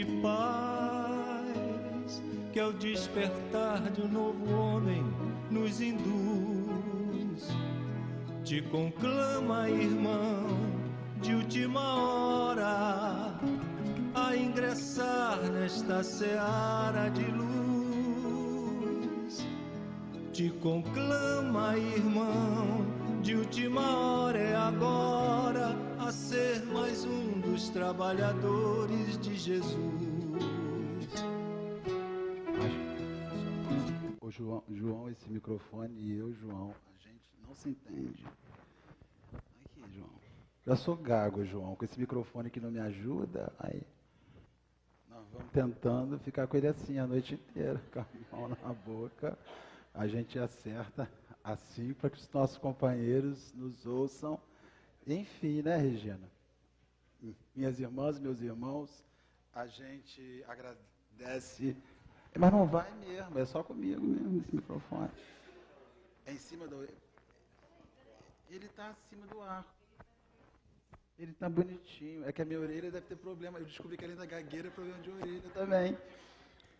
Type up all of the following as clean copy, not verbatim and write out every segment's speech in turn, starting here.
de paz que ao despertar de um novo homem nos induz. Te conclama, irmão, de última hora, a ingressar nesta seara de luz. Te conclama, irmão, de última hora, é agora, a ser mais um dos trabalhadores de Jesus. Ô João, esse microfone e eu, João, a gente não se entende. Aqui, João. Já sou gago, João, com esse microfone que não me ajuda, aí nós vamos tentando ficar com ele assim a noite inteira, com a mão na boca. A gente acerta assim para que os nossos companheiros nos ouçam. Enfim, né, Regina? Minhas irmãs, meus irmãos, a gente agradece. Mas não vai mesmo, é só comigo mesmo esse microfone. É em cima do... Ele está acima do arco. Ele está bonitinho. É que a minha orelha deve ter problema. Eu descobri que além da gagueira é problema de orelha também.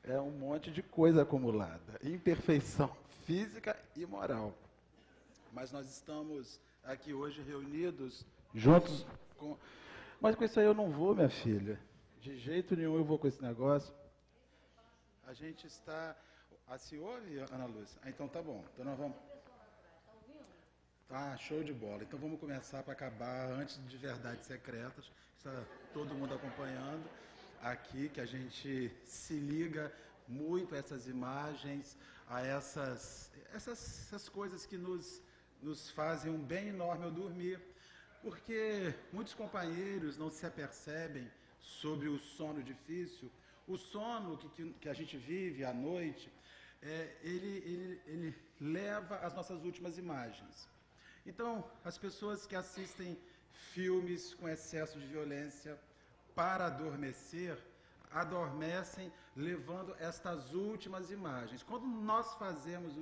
É um monte de coisa acumulada. Imperfeição física e moral. Mas nós estamos aqui hoje reunidos, juntos com... Mas com isso aí eu não vou, minha filha. De jeito nenhum eu vou com esse negócio. A gente está... se ouve, Ana Lúcia? Então tá bom. Então nós vamos... Tá, show de bola. Então vamos começar para acabar antes de Verdades Secretas. Está todo mundo acompanhando aqui, que a gente se liga muito a essas imagens, a essas coisas que nos fazem um bem enorme ao dormir. Porque muitos companheiros não se apercebem sobre o sono difícil. O sono que a gente vive à noite, ele leva às nossas últimas imagens. Então, as pessoas que assistem filmes com excesso de violência para adormecer, adormecem levando estas últimas imagens. Quando nós fazemos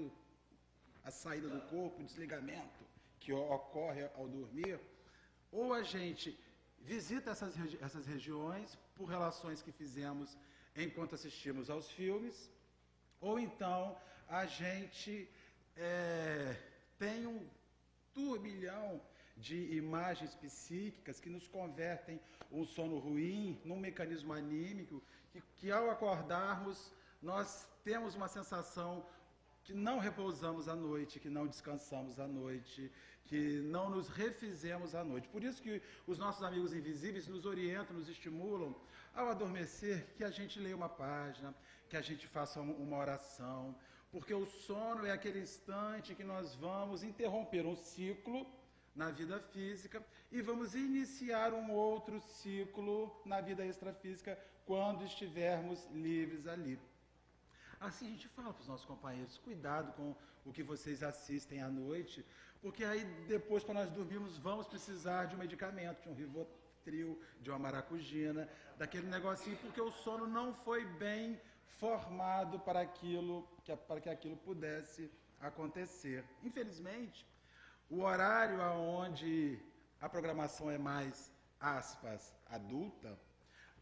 a saída do corpo, o desligamento que ocorre ao dormir, ou a gente visita essas regiões por relações que fizemos enquanto assistimos aos filmes, ou então a gente tem um turbilhão de imagens psíquicas que nos convertem um sono ruim num mecanismo anímico que ao acordarmos nós temos uma sensação que não repousamos à noite, que não descansamos à noite, que não nos refizemos à noite. Por isso que os nossos amigos invisíveis nos orientam, nos estimulam ao adormecer, que a gente leia uma página, que a gente faça uma oração, porque o sono é aquele instante que nós vamos interromper um ciclo na vida física e vamos iniciar um outro ciclo na vida extrafísica quando estivermos livres ali. Assim a gente fala para os nossos companheiros, cuidado com o que vocês assistem à noite, porque aí depois, quando nós dormirmos, vamos precisar de um medicamento, de um Rivotril, de uma maracujina, daquele negocinho, porque o sono não foi bem formado para que aquilo pudesse acontecer. Infelizmente, o horário onde a programação é mais, aspas, adulta,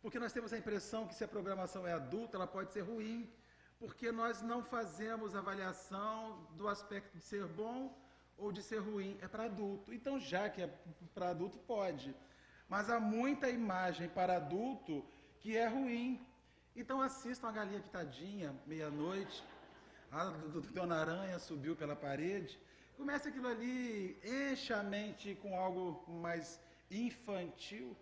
porque nós temos a impressão que se a programação é adulta, ela pode ser ruim, porque nós não fazemos avaliação do aspecto de ser bom ou de ser ruim. É para adulto. Então, já que é para adulto, pode. Mas há muita imagem para adulto que é ruim. Então, assistam a Galinha Pitadinha, meia-noite. A Dona Aranha subiu pela parede. Comece aquilo ali, enche a mente com algo mais infantil,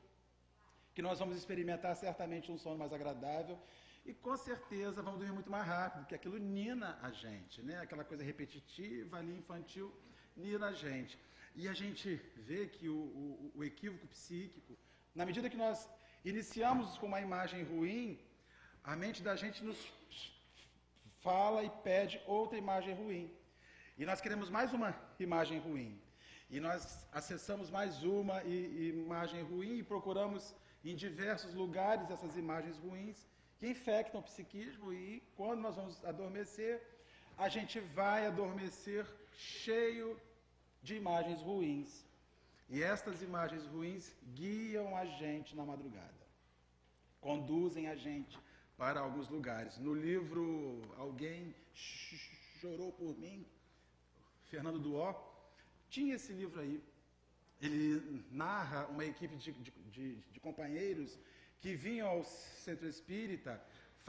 que nós vamos experimentar certamente um sono mais agradável. E com certeza vamos dormir muito mais rápido, porque aquilo nina a gente, né? Aquela coisa repetitiva ali, infantil, nina a gente. E a gente vê que o equívoco psíquico, na medida que nós iniciamos com uma imagem ruim, a mente da gente nos fala e pede outra imagem ruim. E nós queremos mais uma imagem ruim. E nós acessamos mais uma imagem ruim e procuramos em diversos lugares essas imagens ruins, que infectam o psiquismo, e quando nós vamos adormecer, a gente vai adormecer cheio de imagens ruins. E estas imagens ruins guiam a gente na madrugada. conduzem a gente para alguns lugares. No livro Alguém Chorou por Mim, Fernando Duó, tinha esse livro aí. Ele narra uma equipe de companheiros que vinham ao centro espírita,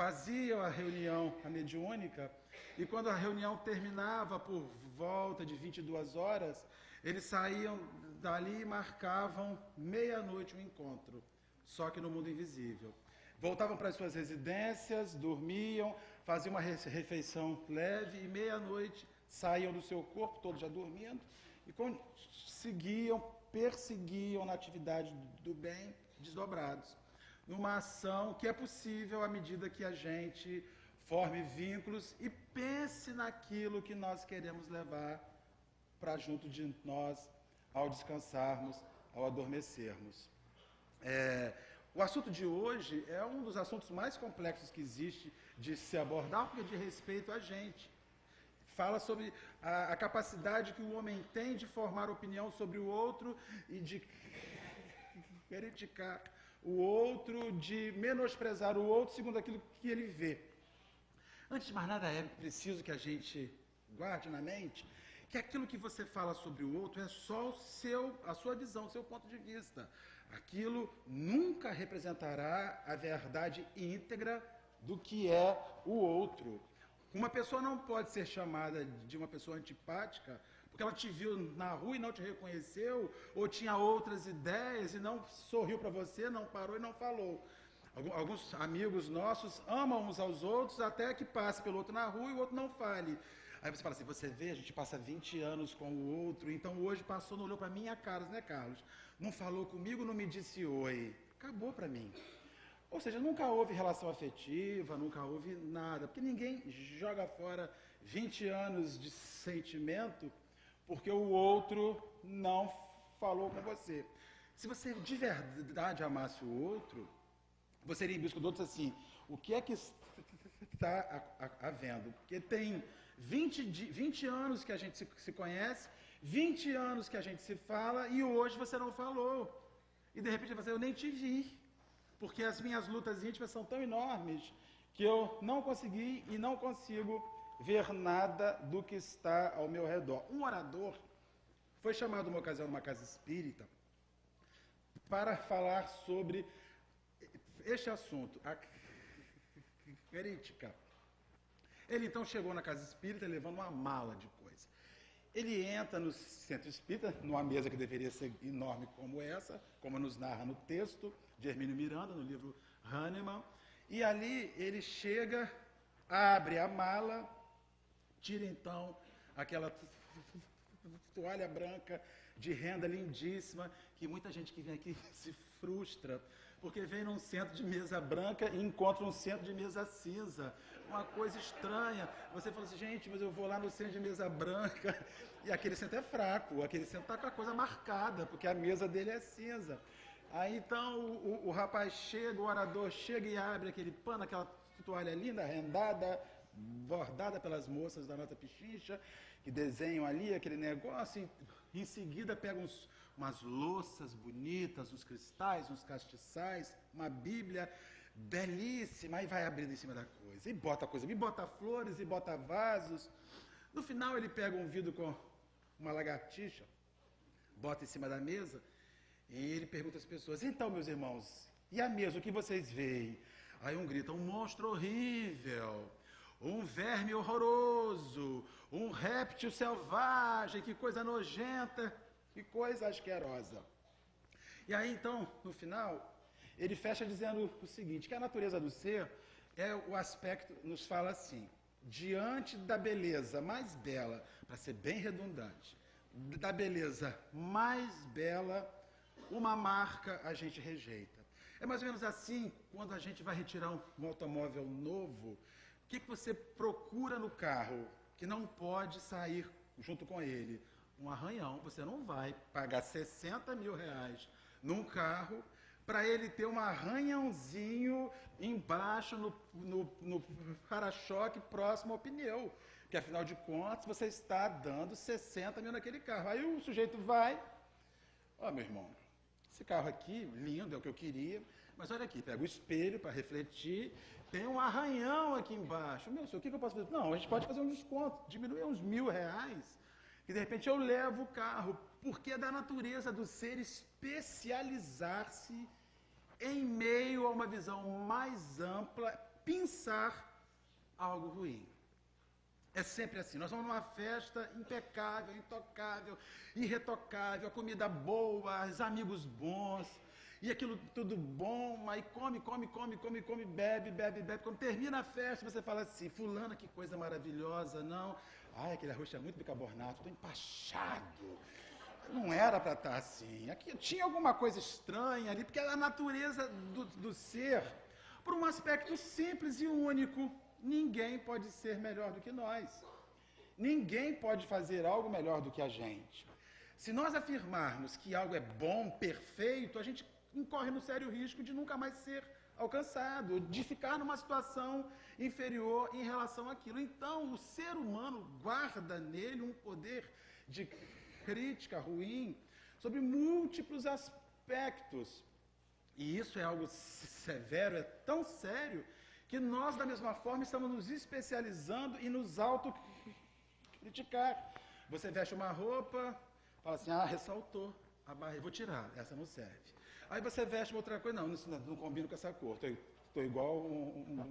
faziam a reunião, a mediúnica, e quando a reunião terminava por volta de 22 horas, eles saíam dali e marcavam meia-noite o encontro, só que no mundo invisível. Voltavam para as suas residências, dormiam, faziam uma refeição leve e meia-noite saíam do seu corpo, todos já dormindo, e perseguiam na atividade do bem, desdobrados. Numa ação que é possível à medida que a gente forme vínculos e pense naquilo que nós queremos levar para junto de nós ao descansarmos, ao adormecermos. O assunto de hoje é um dos assuntos mais complexos que existe de se abordar, porque diz respeito a gente. Fala sobre a capacidade que o homem tem de formar opinião sobre o outro e de criticar o outro, de menosprezar o outro segundo aquilo que ele vê. Antes de mais nada, é preciso que a gente guarde na mente que aquilo que você fala sobre o outro é só a sua visão, o seu ponto de vista. Aquilo nunca representará a verdade íntegra do que é o outro. Uma pessoa não pode ser chamada de uma pessoa antipática porque ela te viu na rua e não te reconheceu, ou tinha outras ideias e não sorriu para você, não parou e não falou. Alguns amigos nossos amam uns aos outros até que passe pelo outro na rua e o outro não fale. Aí você fala assim, você vê, a gente passa 20 anos com o outro, então hoje passou, não olhou para minha cara, né, Carlos? Não falou comigo, não me disse oi. Acabou para mim. Ou seja, nunca houve relação afetiva, nunca houve nada, porque ninguém joga fora 20 anos de sentimento porque o outro não falou com você. Se você de verdade amasse o outro, você iria em busca do outro assim, o que é que está havendo? Porque tem 20 anos que a gente se conhece, 20 anos que a gente se fala e hoje você não falou. E de repente você, eu nem te vi. Porque as minhas lutas íntimas são tão enormes que eu não consegui e não consigo ver nada do que está ao meu redor. Um orador foi chamado uma ocasião numa casa espírita para falar sobre este assunto, a crítica. Ele então chegou na casa espírita levando uma mala de coisa. Ele entra no centro espírita, numa mesa que deveria ser enorme como essa, como nos narra no texto de Hermínio Miranda, no livro Hahnemann, e ali ele chega, abre a mala, tira então aquela toalha branca de renda lindíssima, que muita gente que vem aqui se frustra, porque vem num centro de mesa branca e encontra um centro de mesa cinza. Uma coisa estranha. Você fala assim, gente, mas eu vou lá no centro de mesa branca e aquele centro é fraco, aquele centro está com a coisa marcada, porque a mesa dele é cinza. Aí então o rapaz chega, o orador chega e abre aquele pano, aquela toalha linda, rendada, bordada pelas moças da Nota Pichincha, que desenham ali aquele negócio, e em seguida pega umas louças bonitas, uns cristais, uns castiçais, uma Bíblia belíssima, aí vai abrindo em cima da coisa, e bota flores, e bota vasos. No final ele pega um vidro com uma lagartixa, bota em cima da mesa, e ele pergunta às pessoas, então, meus irmãos, e a mesa, o que vocês veem? Aí um grita, um monstro horrível, um verme horroroso, um réptil selvagem, que coisa nojenta, que coisa asquerosa. E aí, então, no final, ele fecha dizendo o seguinte, que a natureza do ser é o aspecto, nos fala assim, diante da beleza mais bela, para ser bem redundante, da beleza mais bela, uma marca a gente rejeita. É mais ou menos assim, quando a gente vai retirar um automóvel novo, o que você procura no carro que não pode sair junto com ele? Um arranhão. Você não vai pagar 60 mil reais num carro para ele ter um arranhãozinho embaixo no para-choque próximo ao pneu. Porque, afinal de contas, você está dando 60 mil naquele carro. Aí o sujeito vai, meu irmão, esse carro aqui, lindo, é o que eu queria, Mas olha aqui, pega o espelho para refletir, tem um arranhão aqui embaixo. Meu senhor, o que eu posso fazer? Não, a gente pode fazer um desconto, diminuir uns R$ 1.000, que de repente eu levo o carro, porque é da natureza do ser especializar-se em meio a uma visão mais ampla, pensar algo ruim. É sempre assim, nós vamos numa festa impecável, intocável, irretocável, a comida boa, os amigos bons, e aquilo tudo bom, aí come, bebe. Quando termina a festa, você fala assim, fulana, que coisa maravilhosa, não. Ai, aquele arroz é muito bicarbonato, estou empachado. Não era para estar assim. Aqui tinha alguma coisa estranha ali, porque a natureza do ser, por um aspecto simples e único, ninguém pode ser melhor do que nós. Ninguém pode fazer algo melhor do que a gente. Se nós afirmarmos que algo é bom, perfeito, a gente incorre no sério risco de nunca mais ser alcançado, de ficar numa situação inferior em relação àquilo. Então, o ser humano guarda nele um poder de crítica ruim sobre múltiplos aspectos. E isso é algo severo, é tão sério, que nós, da mesma forma, estamos nos especializando e nos autocriticar. Você veste uma roupa, fala assim, ressaltou a barriga, vou tirar, essa não serve. Aí você veste uma outra coisa, não, isso não combina com essa cor, estou igual uma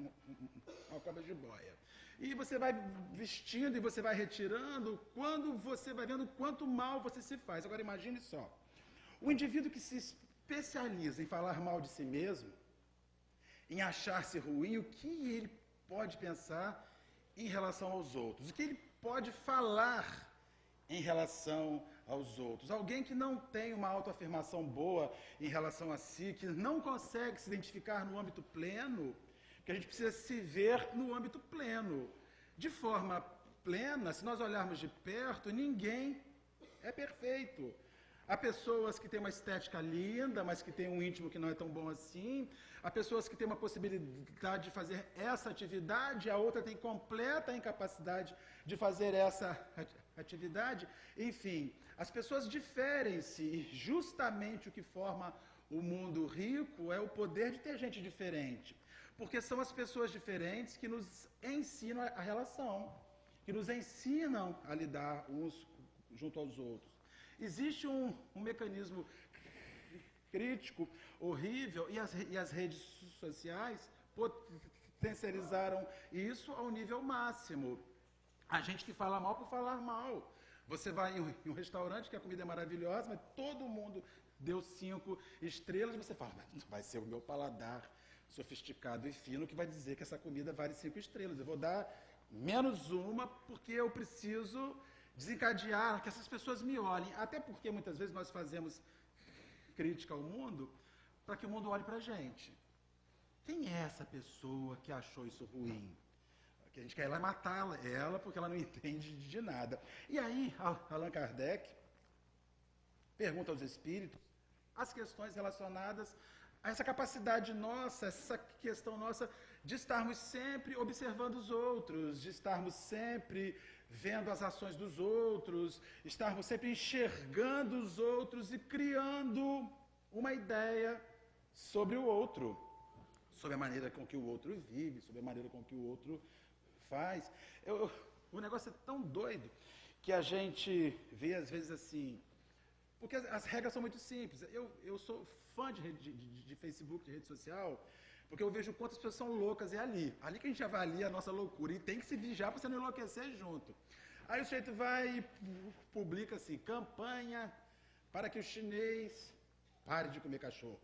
cobra de boia. E você vai vestindo e você vai retirando, quando você vai vendo quanto mal você se faz. Agora imagine só, o indivíduo que se especializa em falar mal de si mesmo, em achar-se ruim, o que ele pode pensar em relação aos outros? O que ele pode falar em relação aos outros? Alguém que não tem uma autoafirmação boa em relação a si, que não consegue se identificar no âmbito pleno, que a gente precisa se ver no âmbito pleno. De forma plena, se nós olharmos de perto, ninguém é perfeito. Há pessoas que têm uma estética linda, mas que têm um íntimo que não é tão bom assim. Há pessoas que têm uma possibilidade de fazer essa atividade, a outra tem completa incapacidade de fazer essa atividade. Enfim, as pessoas diferem-se e justamente o que forma o mundo rico é o poder de ter gente diferente. Porque são as pessoas diferentes que nos ensinam a relação, que nos ensinam a lidar uns junto aos outros. Existe um mecanismo crítico horrível e as redes sociais potencializaram isso ao nível máximo. A gente que fala mal por falar mal. Você vai em um restaurante que a comida é maravilhosa, mas todo mundo deu 5 estrelas e você fala, mas vai ser o meu paladar sofisticado e fino que vai dizer que essa comida vale 5 estrelas. Eu vou dar menos uma porque eu preciso desencadear, que essas pessoas me olhem. Até porque muitas vezes nós fazemos crítica ao mundo para que o mundo olhe para a gente. Quem é essa pessoa que achou isso ruim? Que a gente quer ir lá matá-la, ela, porque ela não entende de nada. E aí, Allan Kardec pergunta aos espíritos as questões relacionadas a essa capacidade nossa, essa questão nossa de estarmos sempre observando os outros, de estarmos sempre vendo as ações dos outros, estarmos sempre enxergando os outros e criando uma ideia sobre o outro, sobre a maneira com que o outro vive, sobre a maneira com que o outro faz. O negócio é tão doido que a gente vê às vezes assim, porque as regras são muito simples. Eu sou fã de Facebook, de rede social, porque eu vejo quantas pessoas são loucas, é ali que a gente avalia a nossa loucura, e tem que se vigiar para você não enlouquecer junto. Aí o sujeito vai e publica assim, campanha para que o chinês pare de comer cachorro.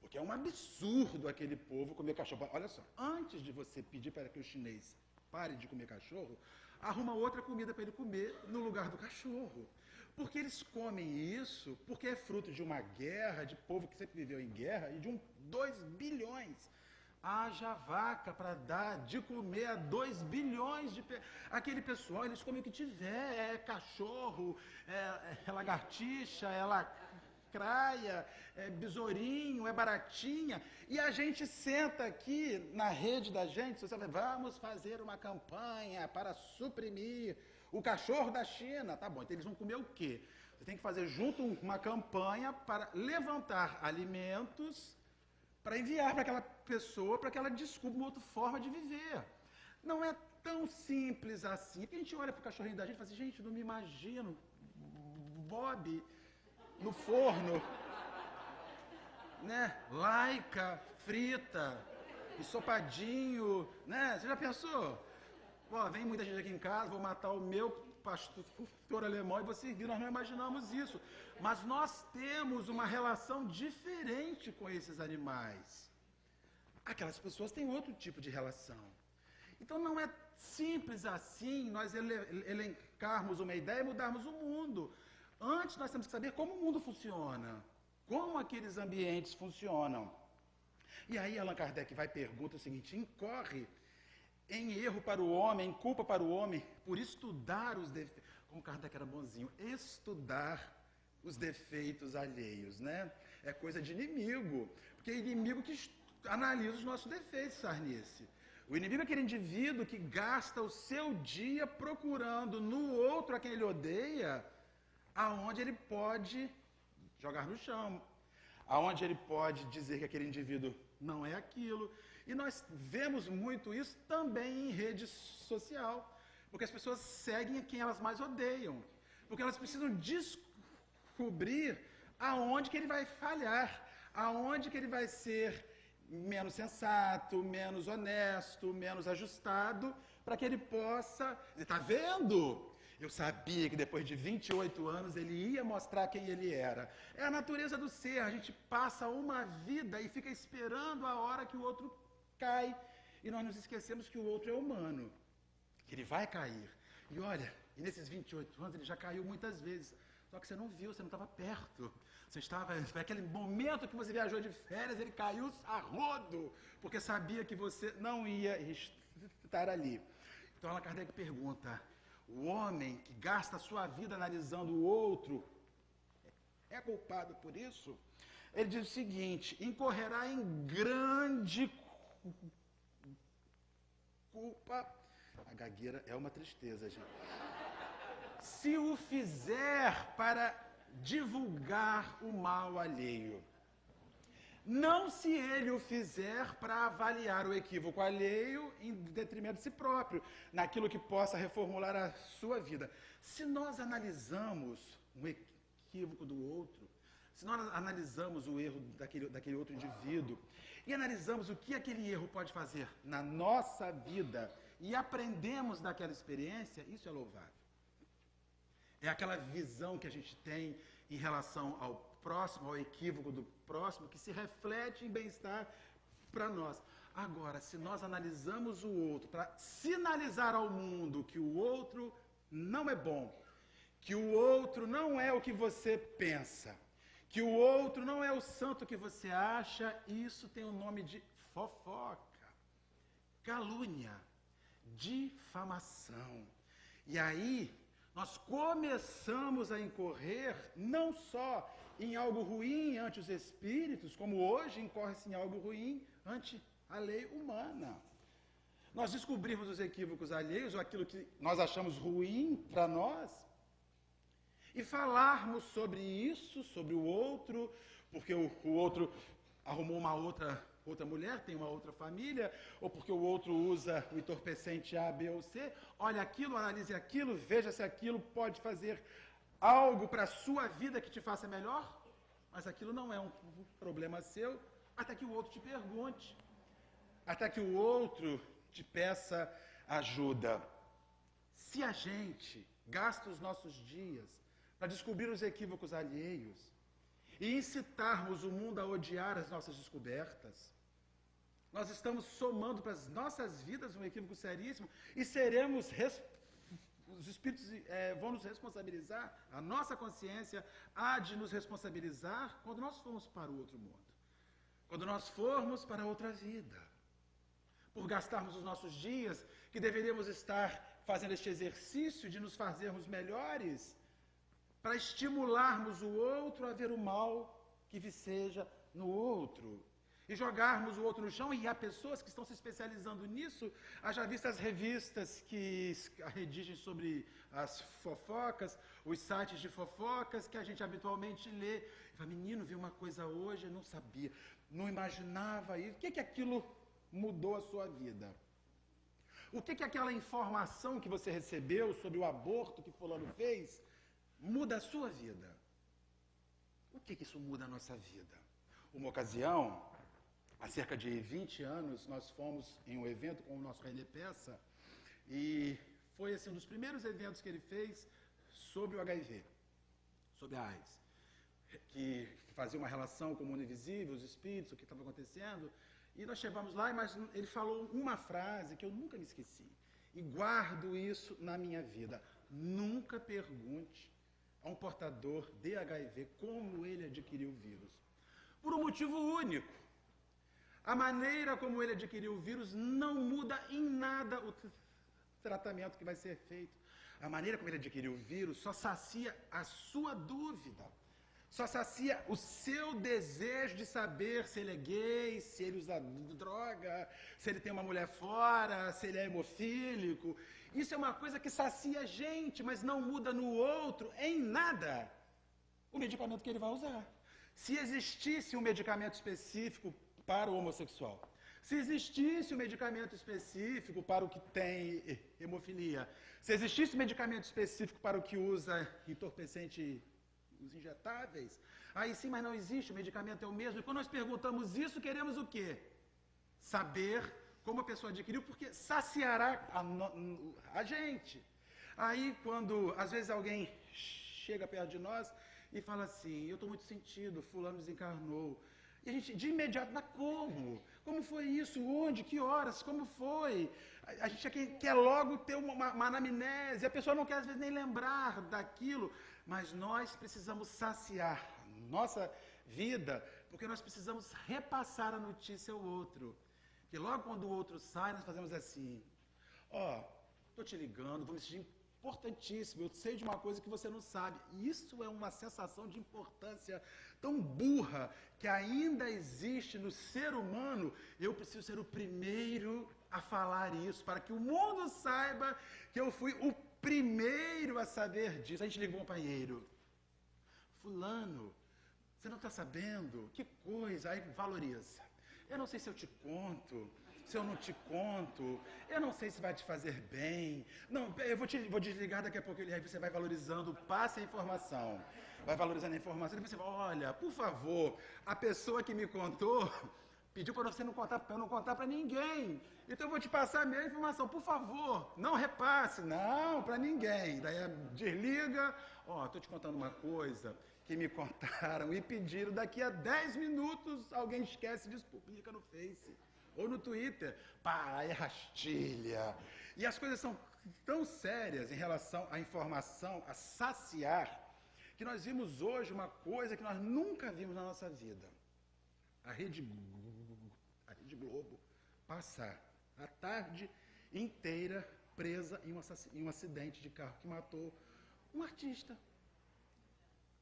Porque é um absurdo aquele povo comer cachorro. Olha só, antes de você pedir para que o chinês pare de comer cachorro, arruma outra comida para ele comer no lugar do cachorro. Porque eles comem isso porque é fruto de uma guerra, de povo que sempre viveu em guerra, e de 2 bilhões. Haja vaca para dar de comer a 2 bilhões de... Aquele pessoal, eles comem o que tiver, é cachorro, é lagartixa, é lacraia, é besourinho, é baratinha. E a gente senta aqui na rede da gente, você fala, vamos fazer uma campanha para suprimir o cachorro da China. Tá bom, então eles vão comer o quê? Você tem que fazer junto uma campanha para levantar alimentos para enviar para aquela pessoa, para que ela descubra uma outra forma de viver. Não é tão simples assim. Porque a gente olha para o cachorrinho da gente e fala assim, gente, não me imagino Bob no forno, né? Laica, frita, ensopadinho, né? Você já pensou? Ó, vem muita gente aqui em casa, vou matar o meu pastor alemão e vou servir. Nós não imaginamos isso. Mas nós temos uma relação diferente com esses animais. Aquelas pessoas têm outro tipo de relação. Então não é simples assim nós elencarmos uma ideia e mudarmos o mundo. Antes nós temos que saber como o mundo funciona, como aqueles ambientes funcionam. E aí Allan Kardec vai e pergunta o seguinte, incorre em erro para o homem, em culpa para o homem, por estudar os defeitos, como Kardec era bonzinho, estudar os defeitos alheios, né? É coisa de inimigo, porque é inimigo que analisa os nossos defeitos, Sarnice. O inimigo é aquele indivíduo que gasta o seu dia procurando no outro a quem ele odeia, aonde ele pode jogar no chão, aonde ele pode dizer que aquele indivíduo não é aquilo. E nós vemos muito isso também em rede social, porque as pessoas seguem quem elas mais odeiam, porque elas precisam descobrir aonde que ele vai falhar, aonde que ele vai ser menos sensato, menos honesto, menos ajustado, para que ele possa... Está vendo? Eu sabia que depois de 28 anos ele ia mostrar quem ele era. É a natureza do ser, a gente passa uma vida e fica esperando a hora que o outro cai. E nós nos esquecemos que o outro é humano, que ele vai cair. E olha, e nesses 28 anos ele já caiu muitas vezes. Só que você não viu, você não estava perto. Você estava, naquele momento que você viajou de férias, ele caiu a rodo, porque sabia que você não ia estar ali. Então Allan Kardec pergunta, o homem que gasta a sua vida analisando o outro, é culpado por isso? Ele diz o seguinte, incorrerá em grande culpa, a gagueira é uma tristeza, gente, se o fizer para divulgar o mal alheio. Não se ele o fizer para avaliar o equívoco alheio em detrimento de si próprio, naquilo que possa reformular a sua vida. Se nós analisamos um equívoco do outro, se nós analisamos o erro daquele outro indivíduo e analisamos o que aquele erro pode fazer na nossa vida e aprendemos daquela experiência, isso é louvável. É aquela visão que a gente tem em relação ao próximo, ao equívoco do próximo, que se reflete em bem-estar para nós. Agora, se nós analisamos o outro para sinalizar ao mundo que o outro não é bom, que o outro não é o que você pensa, que o outro não é o santo que você acha, isso tem o nome de fofoca, calúnia, difamação. E aí, nós começamos a incorrer não só em algo ruim ante os espíritos, como hoje incorre-se em algo ruim ante a lei humana. Nós descobrimos os equívocos alheios, ou aquilo que nós achamos ruim para nós, e falarmos sobre isso, sobre o outro, porque o outro arrumou uma outra mulher, tem uma outra família, ou porque o outro usa o entorpecente A, B ou C, olha aquilo, analise aquilo, veja se aquilo pode fazer algo para a sua vida que te faça melhor, mas aquilo não é um problema seu, até que o outro te pergunte, até que o outro te peça ajuda. Se a gente gasta os nossos dias para descobrir os equívocos alheios e incitarmos o mundo a odiar as nossas descobertas, nós estamos somando para as nossas vidas um equívoco seríssimo e seremos os espíritos vão nos responsabilizar, a nossa consciência há de nos responsabilizar quando nós formos para o outro mundo, quando nós formos para outra vida, por gastarmos os nossos dias, que deveríamos estar fazendo este exercício de nos fazermos melhores, para estimularmos o outro a ver o mal que viceja no outro, e jogarmos o outro no chão, e há pessoas que estão se especializando nisso, haja visto as revistas que redigem sobre as fofocas, os sites de fofocas que a gente habitualmente lê, e fala, menino, vi uma coisa hoje, eu não sabia, não imaginava isso. O que aquilo mudou a sua vida? O que aquela informação que você recebeu sobre o aborto que fulano fez muda a sua vida? O que isso muda a nossa vida? Uma ocasião, há cerca de 20 anos, nós fomos em um evento com o nosso René Peça e foi assim, um dos primeiros eventos que ele fez sobre o HIV, sobre a AIDS, que fazia uma relação com o mundo invisível, os espíritos, o que estava acontecendo. E nós chegamos lá, mas ele falou uma frase que eu nunca me esqueci. E guardo isso na minha vida. Nunca pergunte a um portador de HIV como ele adquiriu o vírus. Por um motivo único. A maneira como ele adquiriu o vírus não muda em nada o tratamento que vai ser feito. A maneira como ele adquiriu o vírus só sacia a sua dúvida. Só sacia o seu desejo de saber se ele é gay, se ele usa droga, se ele tem uma mulher fora, se ele é hemofílico. Isso é uma coisa que sacia a gente, mas não muda no outro em nada o medicamento que ele vai usar. Se existisse um medicamento específico para o homossexual, se existisse um medicamento específico para o que tem hemofilia, se existisse um medicamento específico para o que usa entorpecente, os injetáveis, aí sim, mas não existe, o medicamento é o mesmo. E quando nós perguntamos isso, queremos o quê? Saber como a pessoa adquiriu, porque saciará a gente. Aí, quando às vezes alguém chega perto de nós e fala assim, eu estou muito sentido, fulano desencarnou. E a gente de imediato, mas como? Como foi isso? Onde? Que horas? Como foi? A gente quer logo ter uma anamnese, a pessoa não quer às vezes nem lembrar daquilo, mas nós precisamos saciar nossa vida, porque nós precisamos repassar a notícia ao outro. Porque logo quando o outro sai, nós fazemos assim, estou te ligando, vou me sentir importantíssimo, eu sei de uma coisa que você não sabe. E isso é uma sensação de importância tão burra que ainda existe no ser humano. Eu preciso ser o primeiro a falar isso, para que o mundo saiba que eu fui o primeiro a saber disso. A gente liga para o companheiro, fulano, você não está sabendo? Que coisa, aí valoriza. Eu não sei se eu te conto, se eu não te conto, eu não sei se vai te fazer bem. Não, eu vou desligar daqui a pouco, aí você vai valorizando, passa a informação. Vai valorizando a informação, depois você fala, olha, por favor, a pessoa que me contou pediu para você não contar, para eu não contar para ninguém. Então eu vou te passar a minha informação, por favor, não repasse, não, para ninguém. Daí desliga, estou te contando uma coisa que me contaram e pediram, daqui a 10 minutos alguém esquece disso, publica no Face. Ou no Twitter, pá, é rastilha. E as coisas são tão sérias em relação à informação, a saciar, que nós vimos hoje uma coisa que nós nunca vimos na nossa vida. A Rede Globo passar a tarde inteira presa em um acidente de carro que matou um artista.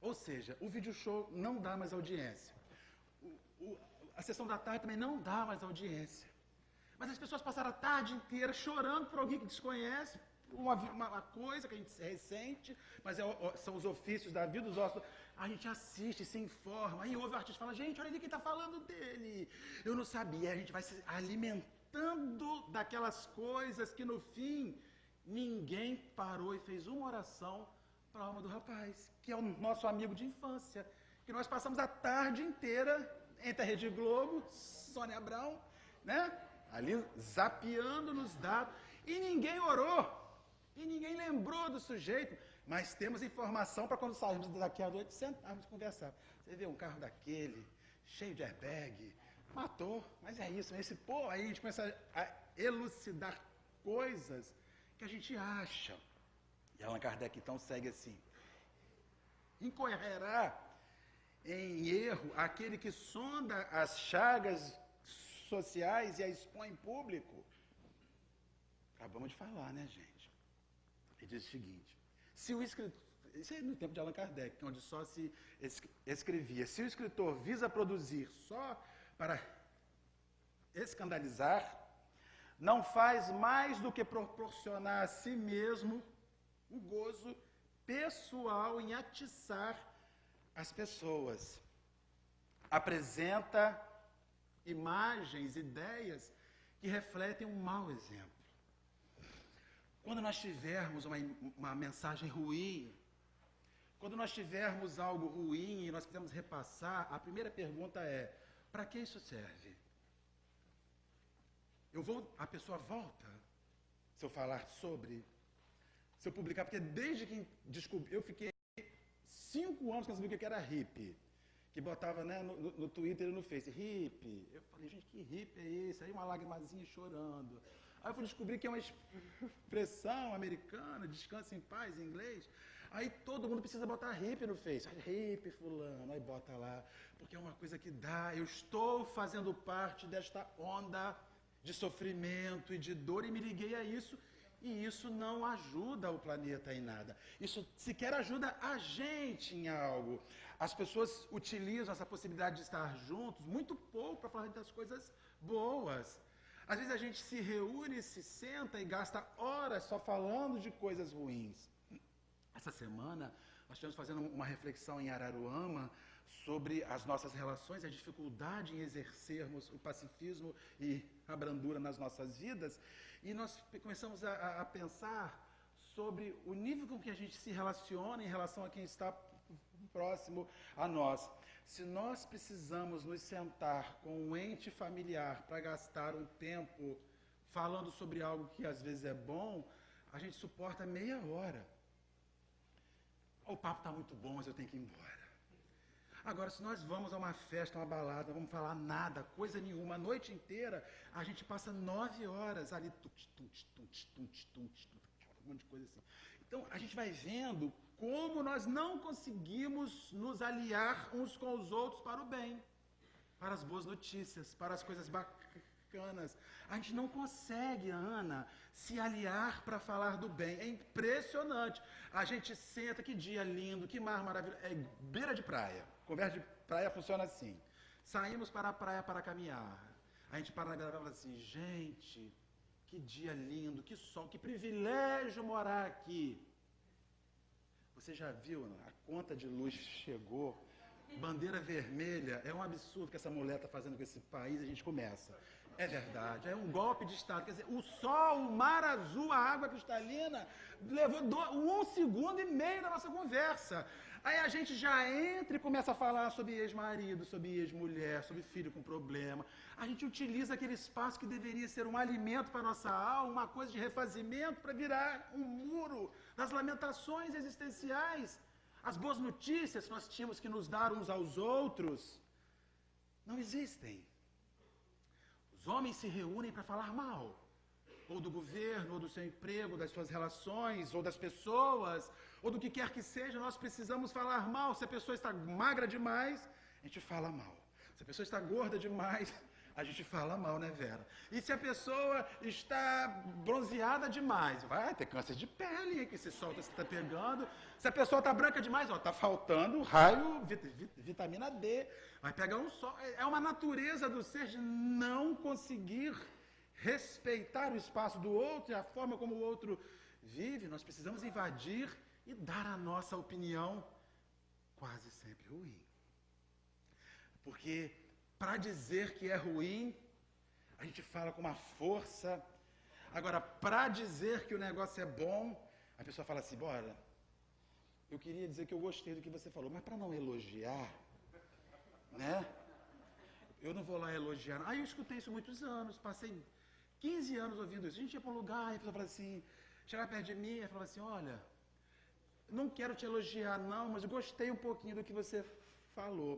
Ou seja, o vídeo show não dá mais audiência. A sessão da tarde também não dá mais audiência. Mas as pessoas passaram a tarde inteira chorando por alguém que desconhece, uma coisa que a gente ressente, mas são os ofícios da vida, os ossos. A gente assiste, se informa, aí ouve o artista e fala, gente, olha ali quem está falando dele. Eu não sabia, a gente vai se alimentando daquelas coisas que no fim ninguém parou e fez uma oração para a alma do rapaz, que é o nosso amigo de infância, que nós passamos a tarde inteira entre a Rede Globo, Sônia Abrão, né? Ali zapeando nos dados, e ninguém orou, e ninguém lembrou do sujeito, mas temos informação para quando sairmos daqui à noite, sentarmos e conversar. Você vê um carro daquele, cheio de airbag, matou, mas é isso, aí a gente começa a elucidar coisas que a gente acha. E Allan Kardec então segue assim, incorrerá em erro aquele que sonda as chagas sociais e a expõe em público. Acabamos de falar, né, gente? Ele diz o seguinte, se o escritor, isso é no tempo de Allan Kardec, onde só se escrevia, se o escritor visa produzir só para escandalizar, não faz mais do que proporcionar a si mesmo o gozo pessoal em atiçar as pessoas. Apresenta imagens, ideias que refletem um mau exemplo. Quando nós tivermos uma mensagem ruim, quando nós tivermos algo ruim e nós quisermos repassar, a primeira pergunta é: para que isso serve? A pessoa volta se eu falar sobre, se eu publicar, porque desde que descobri, eu fiquei 5 anos que eu sabia o que era hippie, que botava, né, no Twitter e no Face, hippie. Eu falei, gente, que hippie é esse? Aí uma lagrimazinha chorando. Aí eu fui descobrir que é uma expressão americana, descansa em paz, em inglês. Aí todo mundo precisa botar hippie no Face. Hippie fulano, aí bota lá, porque é uma coisa que dá. Eu estou fazendo parte desta onda de sofrimento e de dor e me liguei a isso. E isso não ajuda o planeta em nada. Isso sequer ajuda a gente em algo. As pessoas utilizam essa possibilidade de estar juntos muito pouco para falar das coisas boas. Às vezes a gente se reúne, se senta e gasta horas só falando de coisas ruins. Essa semana nós estivemos fazendo uma reflexão em Araruama sobre as nossas relações, a dificuldade em exercermos o pacifismo e a brandura nas nossas vidas, e nós começamos a pensar sobre o nível com que a gente se relaciona em relação a quem está próximo a nós. Se nós precisamos nos sentar com um ente familiar para gastar um tempo falando sobre algo que às vezes é bom, a gente suporta meia hora. O papo está muito bom, mas eu tenho que ir embora. Agora, se nós vamos a uma festa, uma balada, não vamos falar nada, coisa nenhuma, a noite inteira, a gente passa 9 horas ali, um monte de coisa assim. Então, a gente vai vendo como nós não conseguimos nos aliar uns com os outros para o bem, para as boas notícias, para as coisas bacanas. A gente não consegue, Ana, se aliar para falar do bem. É impressionante. A gente senta, que dia lindo, que mar maravilhoso. É beira de praia. Conversa de praia funciona assim. Saímos para a praia para caminhar. A gente para na beira e fala assim, gente, que dia lindo, que sol, que privilégio morar aqui. Você já viu, Ana? A conta de luz chegou, bandeira vermelha, é um absurdo que essa mulher está fazendo com esse país, a gente começa. É verdade, é um golpe de Estado. Quer dizer, o sol, o mar azul, a água cristalina, levou 1 segundo e meio da nossa conversa. Aí a gente já entra e começa a falar sobre ex-marido, sobre ex-mulher, sobre filho com problema. A gente utiliza aquele espaço que deveria ser um alimento para a nossa alma, uma coisa de refazimento, para virar um muro das lamentações existenciais. As boas notícias que nós tínhamos que nos dar uns aos outros não existem. Os homens se reúnem para falar mal, ou do governo, ou do seu emprego, das suas relações, ou das pessoas, ou do que quer que seja. Nós precisamos falar mal. Se a pessoa está magra demais, a gente fala mal. Se a pessoa está gorda demais, a gente fala mal, né, Vera? E se a pessoa está bronzeada demais, vai ter câncer de pele, que esse sol está pegando. Se a pessoa está branca demais, está faltando raio, vitamina D, vai pegar um sol. É uma natureza do ser de não conseguir respeitar o espaço do outro e a forma como o outro vive. Nós precisamos invadir e dar a nossa opinião, quase sempre ruim. Porque para dizer que é ruim, a gente fala com uma força. Agora, para dizer que o negócio é bom, a pessoa fala assim, bora, eu queria dizer que eu gostei do que você falou, mas para não elogiar, né? Eu não vou lá elogiar. Aí eu escutei isso muitos anos, passei 15 anos ouvindo isso. A gente ia para um lugar e a pessoa falava assim, chegava perto de mim e falava assim, olha, não quero te elogiar não, mas eu gostei um pouquinho do que você falou.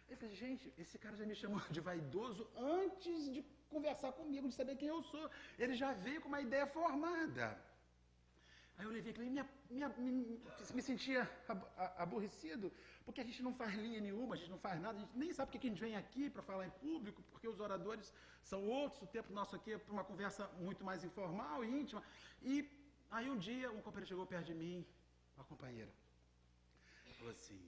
Eu falei, gente, esse cara já me chamou de vaidoso antes de conversar comigo, de saber quem eu sou. Ele já veio com uma ideia formada. Aí eu levei aquilo e me sentia aborrecido, porque a gente não faz linha nenhuma, a gente não faz nada, a gente nem sabe porque a gente vem aqui para falar em público, porque os oradores são outros, o tempo nosso aqui é para uma conversa muito mais informal e íntima. E aí um dia um companheiro chegou perto de mim, uma companheira, falou assim,